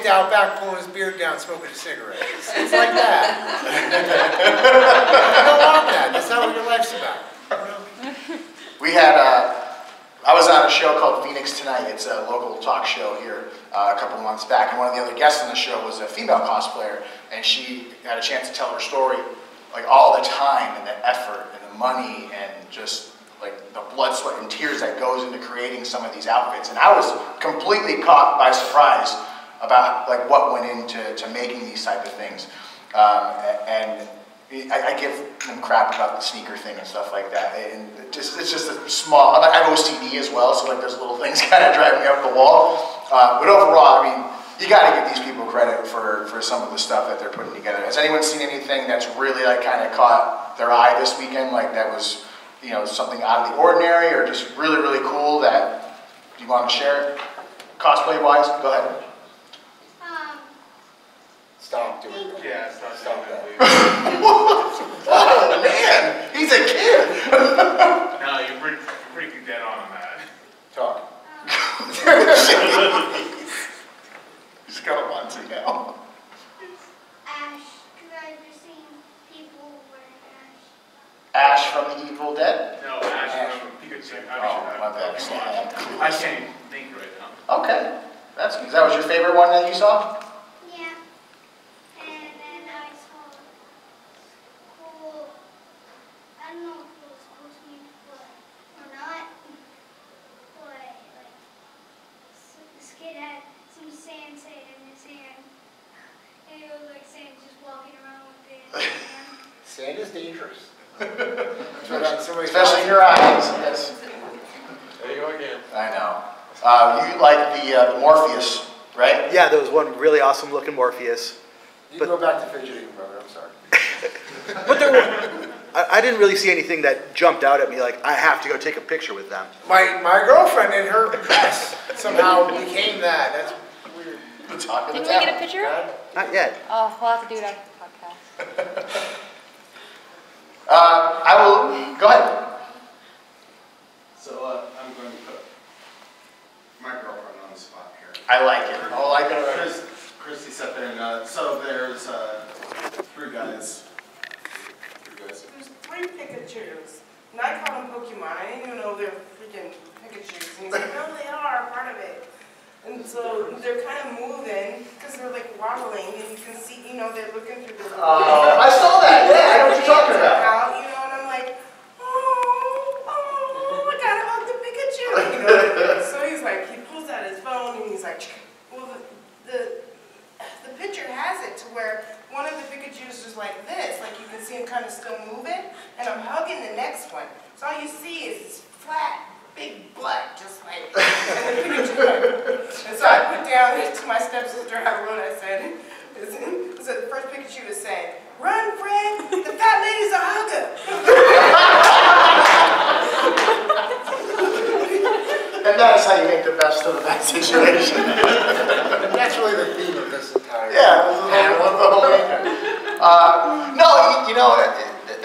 walking out back, pulling his beard down, smoking a cigarette. It's like that. I don't want that. That's not what your life's about. We had, I was on a show called Phoenix Tonight. It's a local talk show here a couple months back, and one of the other guests on the show was a female cosplayer, and she had a chance to tell her story, like all the time and the effort and the money and just like the blood, sweat, and tears that goes into creating some of these outfits. And I was completely caught by surprise about like what went into making these type of things. And I give them crap about the sneaker thing and stuff like that. And it's just a small, I have OCD as well, so like those little things kind of drive me up the wall. But overall, I mean, you got to give these people credit for some of the stuff that they're putting together. Has anyone seen anything that's really like kind of caught their eye this weekend? Like that was, you know, something out of the ordinary or just really, really cool that you want to share? Cosplay-wise, go ahead. Stop doing that. Yeah, stop that. Oh man, he's a kid. No, you're pretty dead on that. Talk. He's gonna want to now. Ash, because I've just seen people wearing Ash. Ash from the Evil Dead? No, Ash from Pikachu. Oh, my bad. I can't even think right now. Okay, that's good. That was your favorite one that you saw? Yeah. And then I saw cool, I don't know if it was supposed to be, or not, but like, this kid had some sand in his hand, and it was like sand just walking around with it in his hand. Sand is dangerous. Especially in your eyes. Yes. There you go again. I know. You like the Morpheus, right? Yeah, there was one really awesome looking Morpheus. You can go back to fidgeting, brother. I'm sorry. But there were, I didn't really see anything that jumped out at me like, I have to go take a picture with them. My girlfriend in her dress somehow became that. That's weird. The talk of the Didn't we get a picture? Not yet. Oh, we'll have to do it after the podcast. I will, go ahead. So I'm going to put my girlfriend on the spot here. I like it. I like it. Christy sat there and so there's three guys. There's three Pikachus. And I call them Pokemon. I didn't even know they're freaking Pikachus. And he's like, no, they are part of it. And so they're kind of moving because they're like waddling, and you can see, you know, they're looking through the. I saw that. Yeah, I know what you're talking about. You know, and I'm like, oh, I gotta hug the Pikachu. You know, so he's like, he pulls out his phone and he's like, well, the picture has it to where one of the Pikachus is like this, like you can see him kind of still moving, and I'm hugging the next one. So all you see is this flat, big butt, just like, and the Pikachu like. And so I put down to my stepsister, I wrote, I said, so the first Pikachu was saying, run, Fred, the fat lady's a hugger. And that is how you make the best of a bad situation. That's really the theme of this entire. Yeah, the whole weekend. No, you know,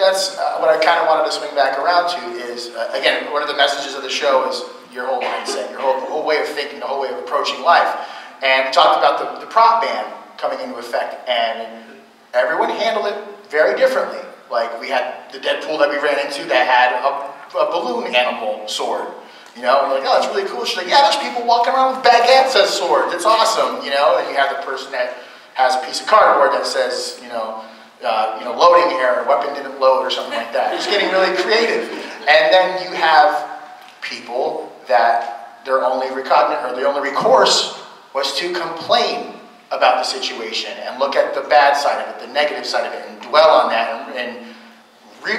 that's what I kind of wanted to swing back around to is, again, one of the messages of the show is your whole mindset, your whole way of thinking, the whole way of approaching life. And we talked about the prop ban coming into effect, and everyone handled it very differently. Like, we had the Deadpool that we ran into that had a balloon animal sword. You know, and we're like, oh, that's really cool. She's like, yeah, there's people walking around with baguettes as swords. It's awesome, you know. And you have the person that has a piece of cardboard that says, you know, loading error, weapon didn't load, or something like that. Just getting really creative. And then you have people that their only recourse was to complain about the situation and look at the bad side of it, the negative side of it, and dwell on that. And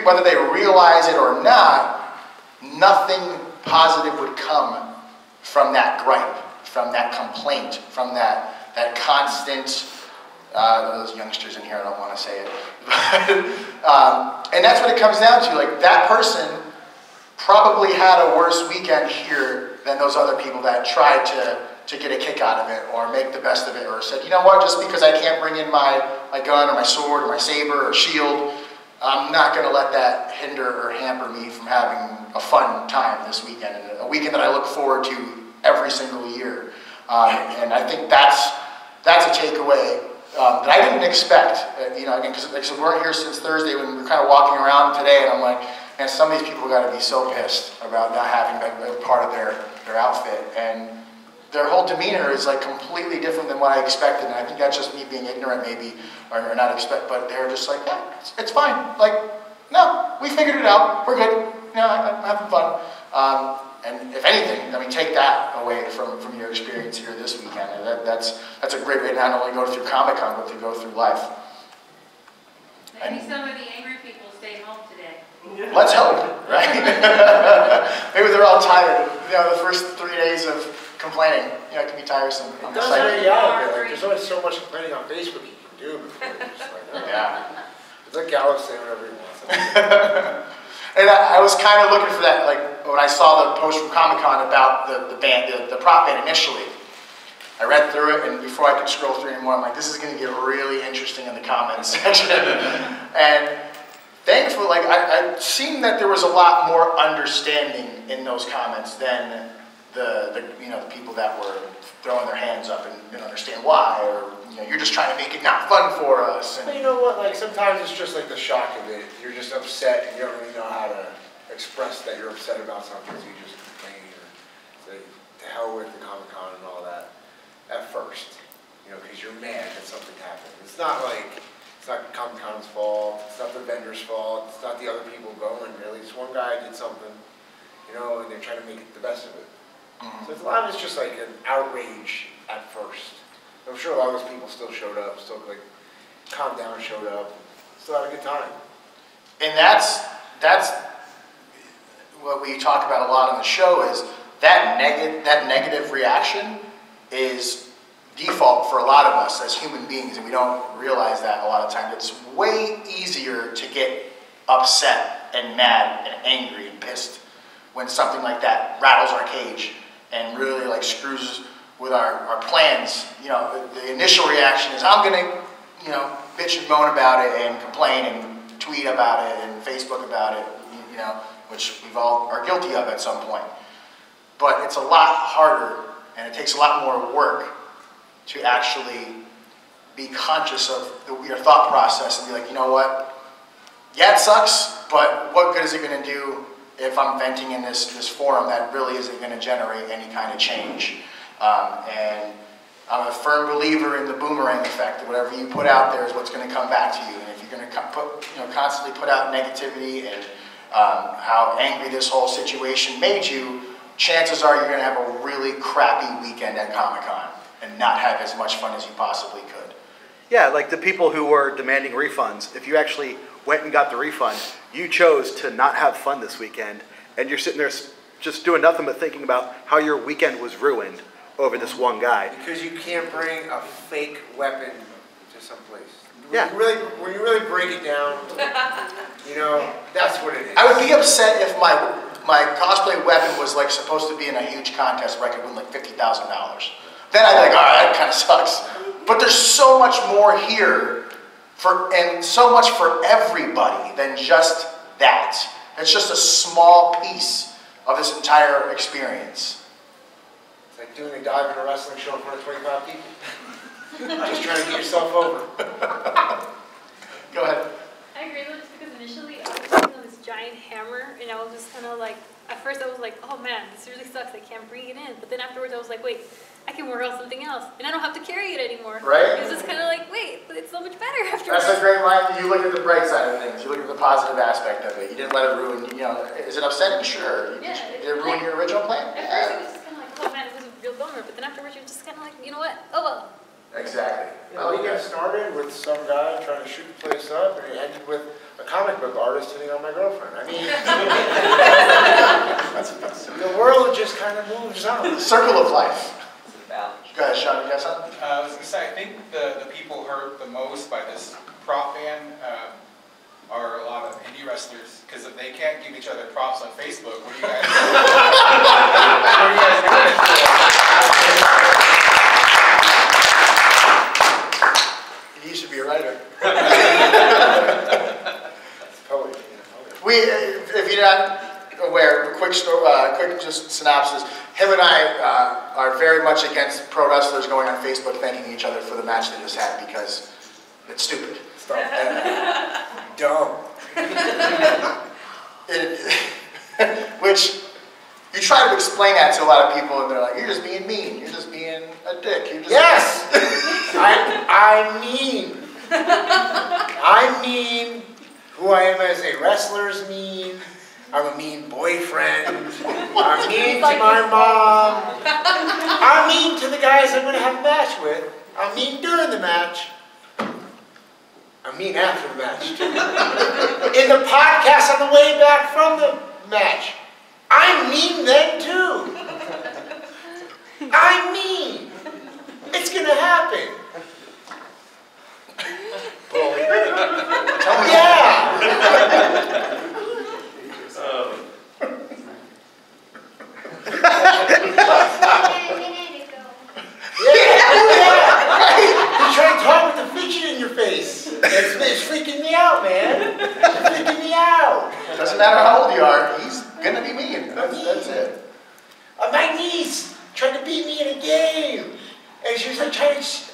whether they realize it or not, nothing positive would come from that gripe, from that complaint, from that constant, those youngsters in here, I don't want to say it. And that's what it comes down to. Like, that person probably had a worse weekend here than those other people that tried to get a kick out of it or make the best of it, or said, you know what, just because I can't bring in my gun or my sword or my saber or shield, I'm not going to let that hinder or hamper me from having a fun time this weekend, and a weekend that I look forward to every single year. And I think that's that's a takeaway that I didn't expect. You know, again, because we weren't here since Thursday when we were kind of walking around today, and I'm like, man, some of these people got to be so pissed about not having a part of their outfit, and their whole demeanor is like completely different than what I expected, and I think that's just me being ignorant maybe, or not expect, but they're just like, yeah, it's fine. Like, no, we figured it out, we're good, you know, I'm having fun. And if anything, I mean, take that away from your experience here this weekend. And that's a great way to not only go through ComiCon, but to go through life. Maybe some of the angry people stay home today. Let's hope, right? Maybe they're all tired. You know, the first 3 days of complaining, you know, it can be tiresome. It does wear you out a bit. Like, there's only so much complaining on Facebook you can do before you're just like, oh. Yeah. It's like Alex saying whatever he wants. And I was kind of looking for that, like when I saw the post from ComiCon about the band, the prop band initially. I read through it, and before I could scroll through anymore, I'm like, this is going to get really interesting in the comments section. And thankfully, like I seemed that there was a lot more understanding in those comments than the people that were throwing their hands up and didn't understand why, or you know, you're just trying to make it not fun for us. And but you know what? Like sometimes it's just like the shock of it. You're just upset, and you don't really know how to express that you're upset about something, so you just complain or say to hell with the ComiCon and all that at first, you know, because you're mad that something happened. It's not ComiCon's fault. It's not the vendor's fault. It's not the other people going. Really, it's one guy did something, you know, and they're trying to make the best of it. So it's a lot of it's just like an outrage at first. I'm sure a lot of those people still showed up, still like calmed down and showed up, still had a good time. And that's what we talk about a lot on the show is that negative reaction is default for a lot of us as human beings, and we don't realize that a lot of times. It's way easier to get upset and mad and angry and pissed when something like that rattles our cage and really like screws with our plans. You know, the initial reaction is I'm gonna, you know, bitch and moan about it and complain and tweet about it and Facebook about it, you know, which we've all are guilty of at some point. But it's a lot harder and it takes a lot more work to actually be conscious of your thought process and be like, you know what, yeah, it sucks, but what good is it gonna do if I'm venting in this forum that really isn't going to generate any kind of change? And I'm a firm believer in the boomerang effect. Whatever you put out there is what's going to come back to you. And if you're going to constantly put out negativity and how angry this whole situation made you, chances are you're going to have a really crappy weekend at ComiCon and not have as much fun as you possibly could. Yeah, like the people who were demanding refunds, if you actually went and got the refund, you chose to not have fun this weekend, and you're sitting there just doing nothing but thinking about how your weekend was ruined over this one guy. Because you can't bring a fake weapon to some place. Yeah. When you really break it down, you know, that's what it is. I would be upset if my cosplay weapon was like supposed to be in a huge contest where I could win like $50,000. Then I'd be like, all right, that kind of sucks. But there's so much more here and so much for everybody than just that. It's just a small piece of this entire experience. It's like doing a dive in a wrestling show in front of 25 people. Just trying to get yourself over. Go ahead. I agree with this because initially I was sitting on this giant hammer and I was just kind of like, at first I was like, oh man, this really sucks, I can't bring it in. But then afterwards I was like, wait, I can work out something else and I don't have to carry it anymore. Right? It was just kind of like, wait, but it's so much better afterwards. That's a great line. You look at the bright side of things. You look at the positive aspect of it. You didn't let it ruin, you know, is it upsetting? Sure. Did it ruin your original plan? At first it was just kind of like, oh man, it was a real bummer. But then afterwards you're just kind of like, you know what, oh well. Exactly. We got started with some guy trying to shoot the place up, and it ended with a comic book artist hitting on my girlfriend. I mean, the world just kind of moves on. The circle of life. Go ahead, Sean, you got something? I was going to say, I think the people hurt the most by this prop ban are a lot of indie wrestlers, because if they can't give each other props on Facebook, what are you guys You should be a writer. Poetry. If you're not aware, quick just synopsis. Him and I are very much against pro wrestlers going on Facebook thanking each other for the match they just had because it's stupid. Stop that. Dumb. Which you try to explain that to a lot of people, and they're like, "You're just being mean. You're just being a dick." You're just Yes! I mean. I'm mean. Who I am as a wrestler's mean. I'm a mean boyfriend. I'm mean to my mom. I'm mean to the guys I'm going to have a match with. I'm mean during the match. I'm mean after the match. In the podcast on the way back from the match. I'm mean then too. I'm mean. It's going to happen. Yeah. You're trying to talk with the fidget in your face. It's freaking me out, man. It's freaking me out. Doesn't matter how old you are, he's gonna be mean. That's it. My niece tried to beat me in a game. And she was like she's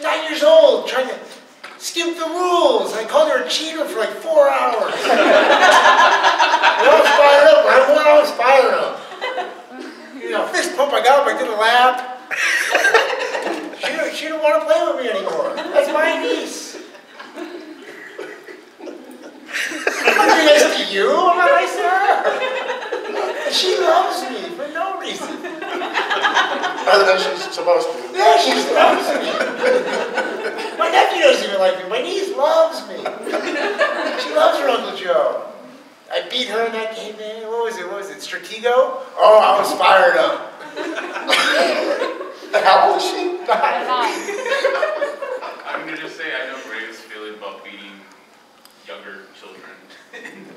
9 years old, trying to skip the rules. I called her a cheater for like 4 hours. And I was fired up. I was fired up. You know, fist pump, I got up, I did a lap. She don't want to play with me anymore. That's my niece. I'm not nice to you, I'm not nice to her. And she loves me for no reason. Other than she's supposed to. Yeah, she loves me. My nephew doesn't even like me. My niece loves me. She loves her Uncle Joe. I beat her in that game, man. What was it? Stratego? Oh, I was fired up. How old is she? I'm gonna just say I know Ray's feeling about beating younger children.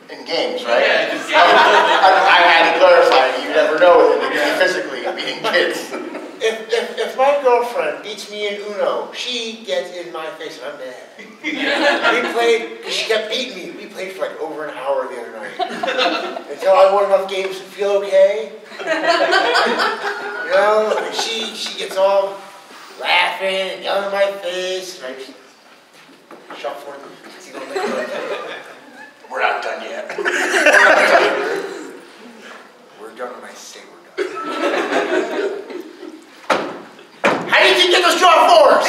In games, right? Yeah, just I had to clarify. You never know with it physically beating kids. If my girlfriend beats me in Uno, she gets in my face and I'm mad. We played, because she kept beating me. We played for like over an hour the other night. Until I won enough games to feel okay. You know, and she gets all laughing and yelling in my face. And I just shot for them. We're not done yet. We're done when I say we're done. How do you think you get those draw fours?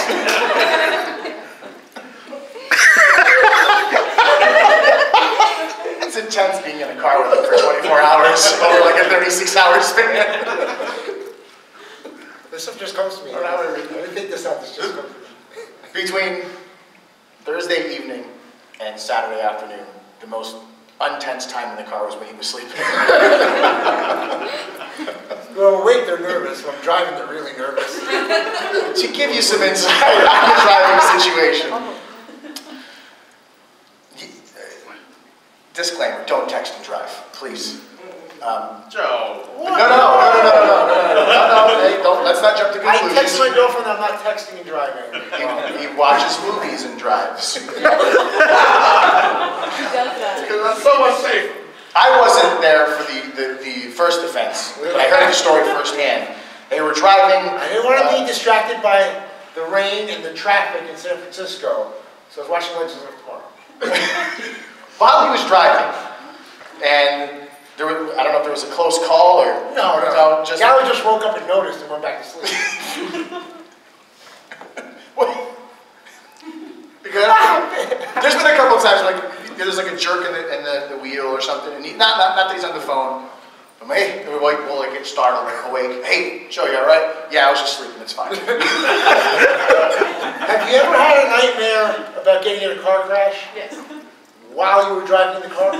It's intense being in a car with him for 24 hours over like a 36-hour span. This stuff just comes to me. I didn't think this out. This just comes to me. Between Thursday evening and Saturday afternoon, the most untense time in the car was when he was sleeping. Well, awake, they're nervous. When I'm driving, they're really nervous. To give you some insight on the driving situation. Disclaimer, don't text and drive, please. Joe. No, hey, let's not jump to conclusions. I text my girlfriend that I'm not texting and driving. He watches movies and drives. He does that. Because that's so much safer. I wasn't there for the first offense, but I heard the story firsthand. They were driving. I didn't want to be distracted by the rain and the traffic in San Francisco, so I was watching Legends of Tomorrow. While he was driving, and there was, I don't know if there was a close call or... No. Just... Gary just woke up and noticed and went back to sleep. Because there's been a couple of times like there's like a jerk in the wheel or something, and not that he's on the phone, but we'll like get startled, like awake. Hey, Joe, you all right? Yeah, I was just sleeping. It's fine. Have you ever had a nightmare about getting in a car crash? Yes. While you were driving in the car?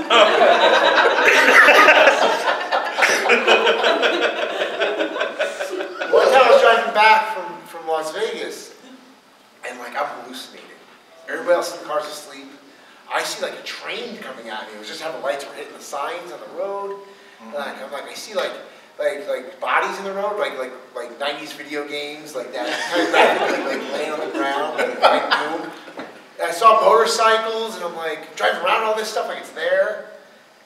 One time I was driving back from Las Vegas, and like I'm hallucinating. Everybody else in the car's asleep. I see like a train coming at me. It was just how the lights were hitting the signs on the road. Like I'm like I see like bodies in the road, like 90s video games, like that kind of graphic, like laying on the ground, like boom. And I saw motorcycles, and I'm like driving around all this stuff like it's there.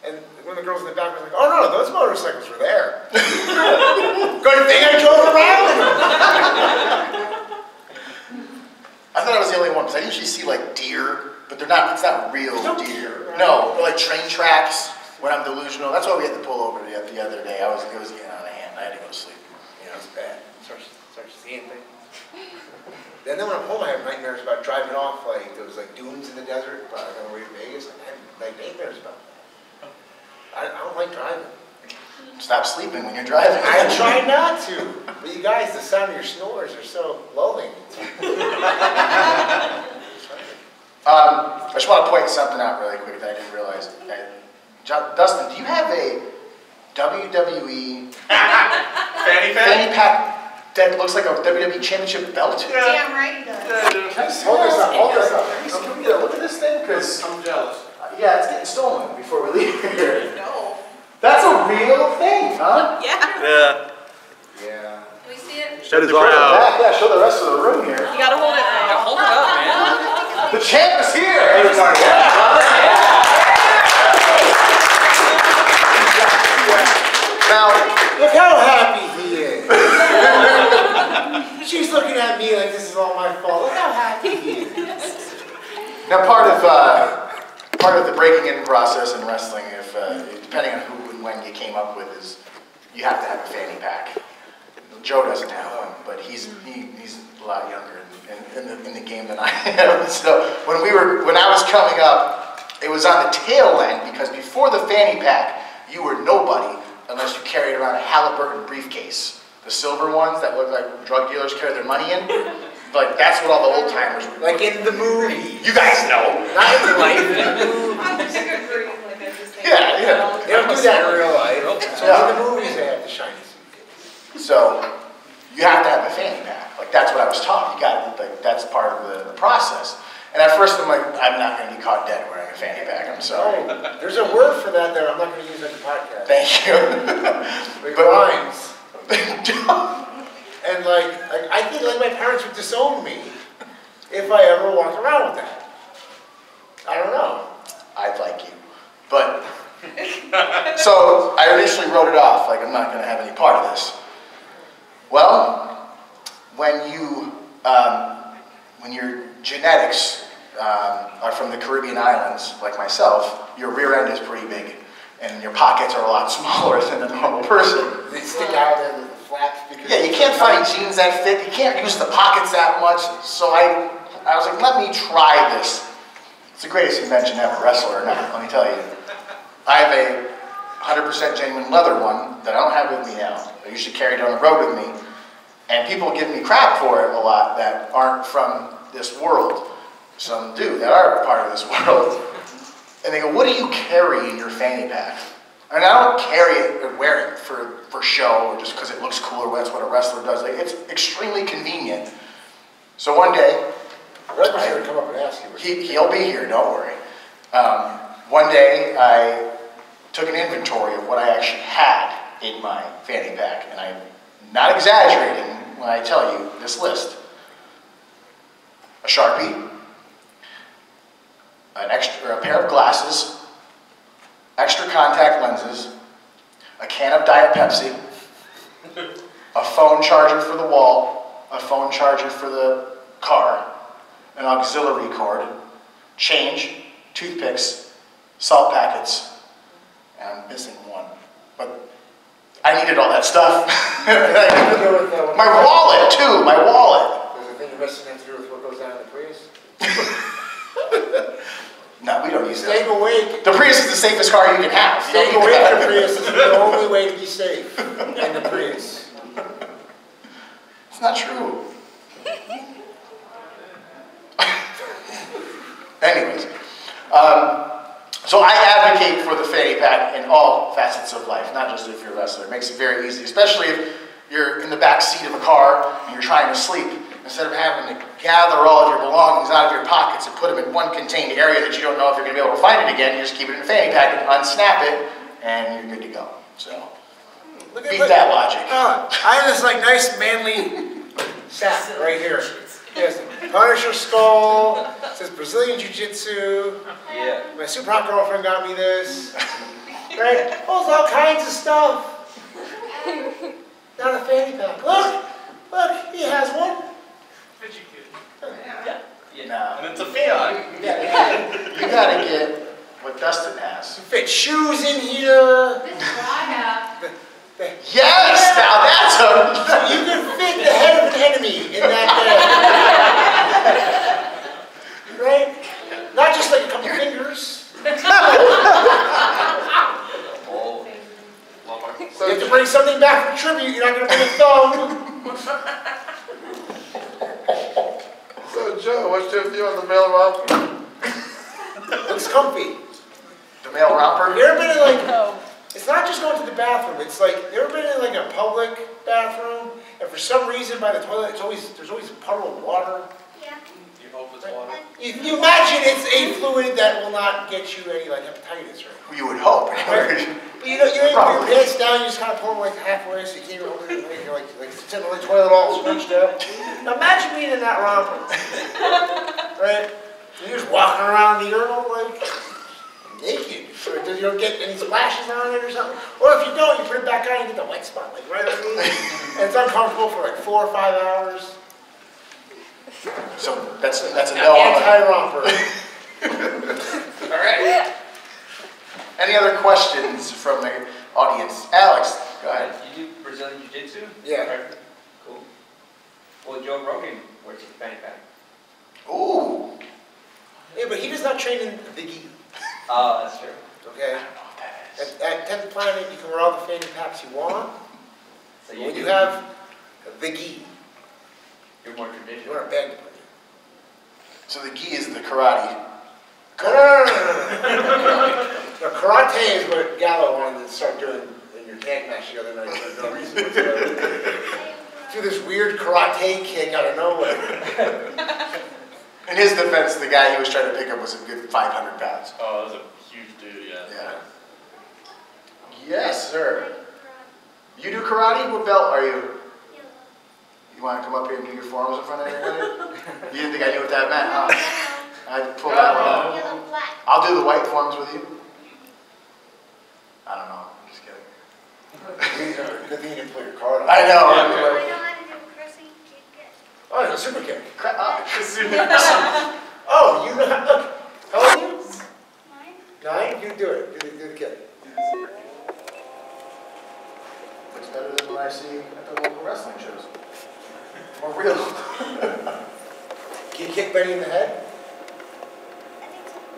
And And one of the girls in the back was like, oh no, those motorcycles were there. Good thing I drove around them. I thought I was the only one, because I usually see like deer, but they're not, it's not real deer. No, they're like train tracks when I'm delusional. That's why we had to pull over the other day. It was getting out of hand. I had to go to sleep. You know, it's bad. Starts seeing things. Then when I'm home, I have nightmares about driving off, like, there was like dunes in the desert, but on the way to Vegas, I had like nightmares about that. I don't like driving. Stop sleeping when you're driving. I try not to, but you guys, the sound of your snores are so lulling. I just want to point something out really quick that I didn't realize. Dustin, do you have a WWE fanny pack that looks like a WWE Championship belt? Damn right he does. Hold this up, hold this up. Can we get a look at this thing? Because I'm jealous. yeah, it's getting stolen before we leave here. No. That's a real thing, huh? Yeah. Yeah. Yeah. Can we see it? Show the Back, yeah, show the rest of the room here. You gotta hold it right. Hold it up, man. The champ is here! Now, Look how happy he is. She's looking at me like this is all my fault. Look how happy he is. now part of the breaking in process in wrestling, if depending on who and when you came up with, is you have to have a fanny pack. Joe doesn't have one, but he's a lot younger in the game than I am. So when I was coming up, it was on the tail end, because before the fanny pack, you were nobody unless you carried around a Halliburton briefcase. The silver ones that look like drug dealers carry their money in. Like, that's what all the old timers were. Like in the movie. You guys know. Not in life, in the movie. Yeah. They don't do that in real life. So in the movies they have the shiny suitcase. So you have to have a fanny pack. Like, that's what I was taught. You got to, like, that's part of the process. And at first I'm like, I'm not going to be caught dead wearing a fanny pack. I'm sorry. Oh, there's a word for that I'm not going to use on the podcast. Thank you. Like rhymes. And like I think like my parents would disown me if I ever walked around with that. I don't know. I'd like you. But, so I initially wrote it off, like I'm not going to have any part of this. Well, when your genetics are from the Caribbean islands, like myself, your rear end is pretty big, and your pockets are a lot smaller than a normal person. They stick out there with the flaps because Yeah, you can't find jeans that fit. You can't use the pockets that much. So I was like, let me try this. It's the greatest invention ever, wrestler or not, let me tell you. I have a 100% genuine leather one that I don't have with me now. I usually carry it on the road with me. And people give me crap for it a lot that aren't from this world. Some do, that are part of this world. And they go, what do you carry in your fanny pack? And I don't carry it or wear it for show or just because it looks cool or that's what a wrestler does. Like, it's extremely convenient. So one day, Red was here to come up and ask you. he'll be here, don't worry. One day, I took an inventory of what I actually had in my fanny pack, and I'm not exaggerating when I tell you this list. A Sharpie, a pair of glasses, extra contact lenses, a can of Diet Pepsi, a phone charger for the wall, a phone charger for the car, an auxiliary cord, change, toothpicks, salt packets, and I'm missing one. But I needed all that stuff. My wallet, too, my wallet. There's a thing you're missing to do with what goes down in the Prius? No, we don't use Staying that. awake. The Prius is the safest car you can have. Staying away from the Prius is the only way to be safe in the Prius. It's not true. Anyways, so I advocate for the fanny pack in all facets of life, not just if you're a wrestler. It makes it very easy, especially if you're in the back seat of a car and you're trying to sleep. Instead of having to gather all of your belongings out of your pockets and put them in one contained area that you don't know if you're going to be able to find it again, you just keep it in a fanny pack and unsnap it, and you're good to go. So, beat that logic. I have this like nice manly sack right here. Yes, Punisher skull. It says Brazilian Jiu-Jitsu. Yeah. My super hot girlfriend got me this. Right? Holds all kinds of stuff. Not a fanny pack. Look, he has one. Fidget kid. No. And it's a Fiat. You gotta get what Dustin has. Fit shoes in here. This is what I have. Yes! Now that's a... You can fit the head of an enemy in that bag. Right? Not just like a couple fingers. So you have to bring something back for tribute. You're not going to bring a thumb. So Joe, what's your view on the male romper? Looks comfy. The male romper? You ever been in like, it's not just going to the bathroom, it's like, you ever been in like a public bathroom, and for some reason by the toilet, there's always a puddle of water? Yeah. You hope it's water. You imagine it's a fluid that will not get you any like hepatitis, right? You would hope. Right? But you know, you put your pants down, you just kind of pull them like halfway so you can't even open it, you're like sitting on the toilet all scrunched up. Now imagine being in that romper, right? And you're just walking around the urinal like naked. So you don't get any splashes on it or something. Or if you don't, you put it back on and you get the wet spot like right underneath. And it's uncomfortable for like 4 or 5 hours. So that's a no. Anti-romper. All right. Any other questions from the audience? Alex, go ahead. You do Brazilian Jiu-Jitsu? Yeah. Cool. Well, Joe Rogan wears a fanny pack. Ooh. Yeah, but he does not train in the gi. Oh, that's true. Okay? At 10th Planet, you can wear all the fanny packs you want. So When you have the gi, you're more you traditional. want a bag to put in. So the gi is the karate. No. No, karate is what Gallo wanted to start doing in your tag match the other night for no reason whatsoever. Do this weird karate kick out of nowhere. In his defense, the guy he was trying to pick up was a good 500 pounds. Oh, that was a huge dude, yeah. Yeah. Yes, sir. You do karate? What belt are you? You want to come up here and do your forms in front of everybody? You didn't think I knew what that meant, huh? I'd pull that one out. Yellow, black. I'll do the white forms with you. I don't know. I'm just kidding. Good thing you didn't put your card on. I know. I know how to do crushing kick it. Oh, it's a super kick. Oh. Oh, you know how, look. How old are you? 9. 9? You do it. Do the kick. Looks better than what I see at the local wrestling shows. More real. Can you kick Benny in the head?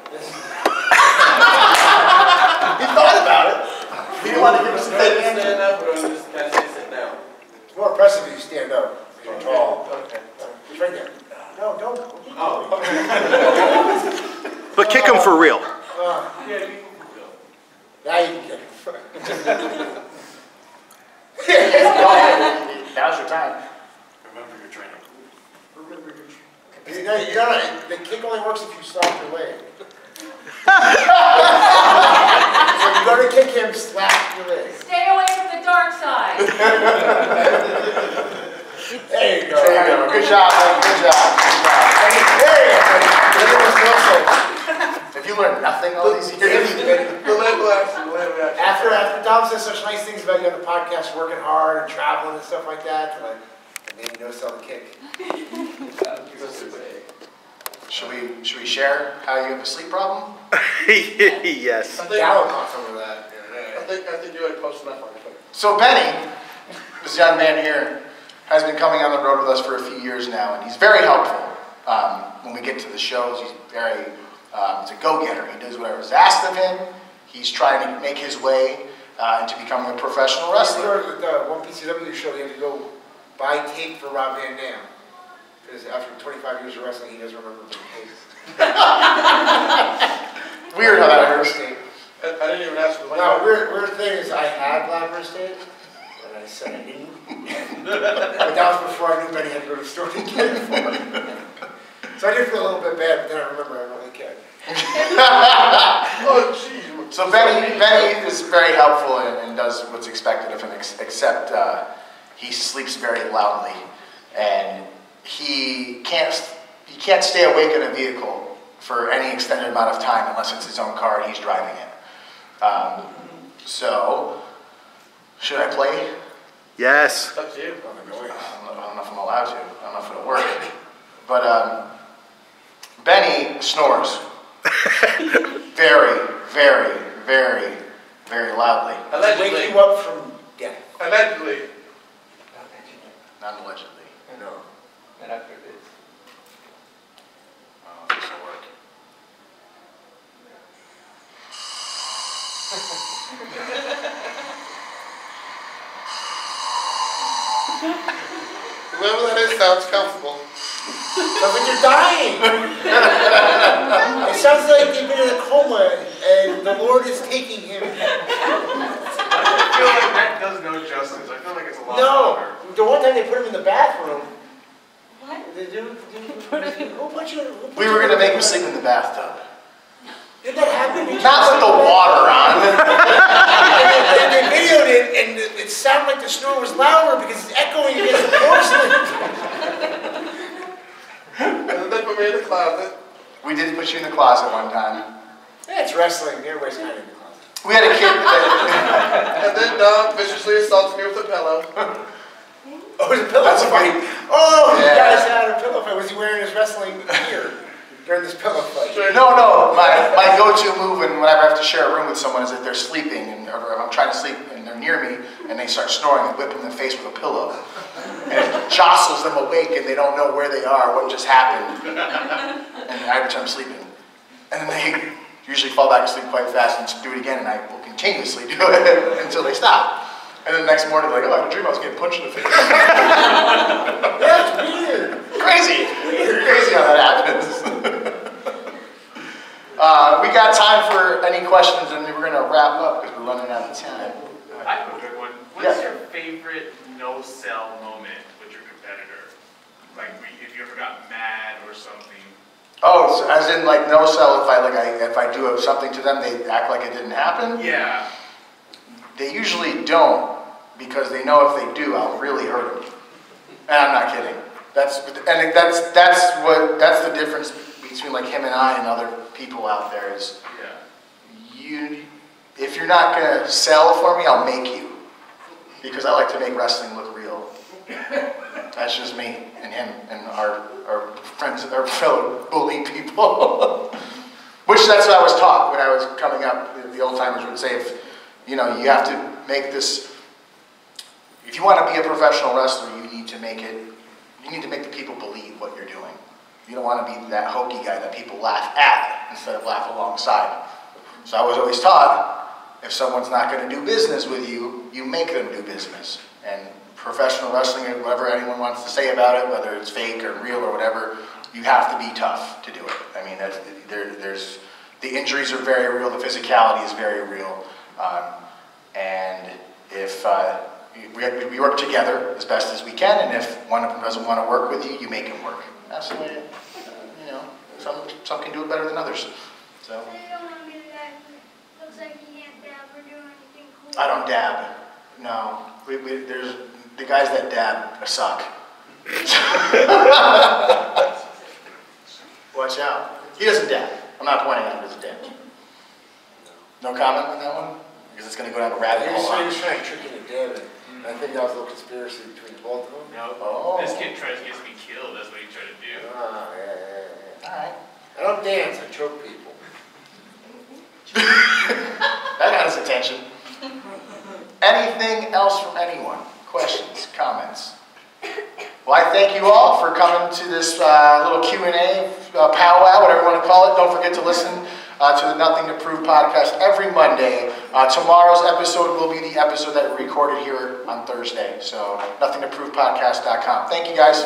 I think so. He thought about it. He didn't want to give us a Try to stand up or just kind of sit down? It's more impressive if you stand up. You're tall. Okay. It's right there. No, don't. Oh, But kick him for real. yeah, you Now you can kick him. Go ahead. Now's your time. remember your training. You gotta, the kick only works if you stop your leg. So you go to kick him, slap your leg. Stay away from the dark side. There you go. There you go. Good job, man. Good job. There you go. Have you learned nothing all these years? The leg relax, the leg relax. After Dom says such nice things about you on the podcast, working hard and traveling and stuff like that, like, and then you notice all the kick. Should we share how you have a sleep problem? Yes. Gallo caught some of that. I think you had close enough on it. So Benny, this young man here, has been coming on the road with us for a few years now, and he's very helpful. When we get to the shows, he's very, he's a go-getter. He does whatever is asked of him. He's trying to make his way into becoming a professional wrestler. At the one PCW show, he had to go buy tape for Rob Van Dam. Because after 25 years of wrestling, he doesn't remember the tape. Weird how that works. Tape. I didn't even ask for the No, weird thing is I had Blackburst tape, and I said I didn't. But that was before I knew Benny had to go to the store to get it for me. So I did feel a little bit bad, but then I remember I really cared. Oh, jeez. So Benny is very helpful and does what's expected of him, except he sleeps very loudly, and he can't stay awake in a vehicle for any extended amount of time unless it's his own car and he's driving it. So, should I play? Yes. It's up to you. I don't know if I'm allowed to. I don't know if it'll work. But Benny snores. Very, very, very, very loudly. Allegedly. Wake you up from death. Allegedly. Not allegedly. No. Not after this. Oh, this will work. Whoever that is sounds comfortable. Sounds like you're dying. It sounds like you've been in a coma and the Lord is taking him. I feel like that does no justice. I feel like it's a lot longer. No, the one time they put him in the bathroom. What? They do a whole bunch of. We were going to make him sleep in the bathtub. Did that happen? Not with the water on. And they videoed it, and it sounded like the snore was louder because it's echoing against the porcelain. And then they put me in the closet. We did put you in the closet one time. Yeah, it's wrestling. Everybody's kind of in the closet. We had a kid And then Dom viciously assaults me with a pillow. Oh, it was a pillow fight. Oh, Yeah. you guys had a pillow fight. Was he wearing his wrestling gear during this pillow fight? No. My go-to move whenever I have to share a room with someone is if they're sleeping or I'm trying to sleep and they're near me and they start snoring and whip them in the face with a pillow. And it jostles them awake and they don't know where they are, what just happened. And I pretend I'm sleeping. And then they usually fall back asleep quite fast and do it again and I will continuously do it until they stop. And then the next morning they're like, oh, I had a dream I was getting punched in the face. That's weird. Crazy. Crazy how that happens. We got time for any questions, and we're going to wrap up because we're running out of time. I have a good one. What's Yeah. your favorite no-sell moment with your competitor? Like, if you ever got mad or something? Oh, so as in like no sell. If I do something to them, they act like it didn't happen. Yeah. They usually don't because they know if they do, I'll really hurt them. And I'm not kidding. That's the difference between like him and I and other people out there is. If you're not going to sell for me, I'll make you. Because I like to make wrestling look real. That's just me and him and our friends, our fellow bully people. Which that's what I was taught when I was coming up. The old timers would say, if you have to make this, if you want to be a professional wrestler, you need to make the people believe what you're doing. You don't want to be that hokey guy that people laugh at instead of laugh alongside. So I was always taught, if someone's not going to do business with you, you make them do business. And professional wrestling, whatever anyone wants to say about it, whether it's fake or real or whatever, you have to be tough to do it. I mean, the injuries are very real, the physicality is very real. And if we work together as best as we can, and if one of them doesn't want to work with you, you make him work. That's the way, some can do it better than others. So So you don't want to be the guy who looks like he can't dab or do anything cool? I don't dab. No, there's the guys that dab suck. Watch out. He doesn't dab. I'm not pointing out he doesn't dab. No comment on that one? Because it's going to go down a rabbit hole. He was trying to trick you into Devin. And I think that was a little conspiracy between both of them. No. Oh. This kid tries to get me killed. That's what he tried to do. Yeah. All right. I don't dance, I choke people. That got his attention. Anything else from anyone? Questions, comments? Well, I thank you all for coming to this little Q&A, powwow, whatever you want to call it. Don't forget to listen to the Nothing to Prove podcast every Monday. Tomorrow's episode will be the episode that we recorded here on Thursday. So, nothingtoprovepodcast.com. Thank you, guys.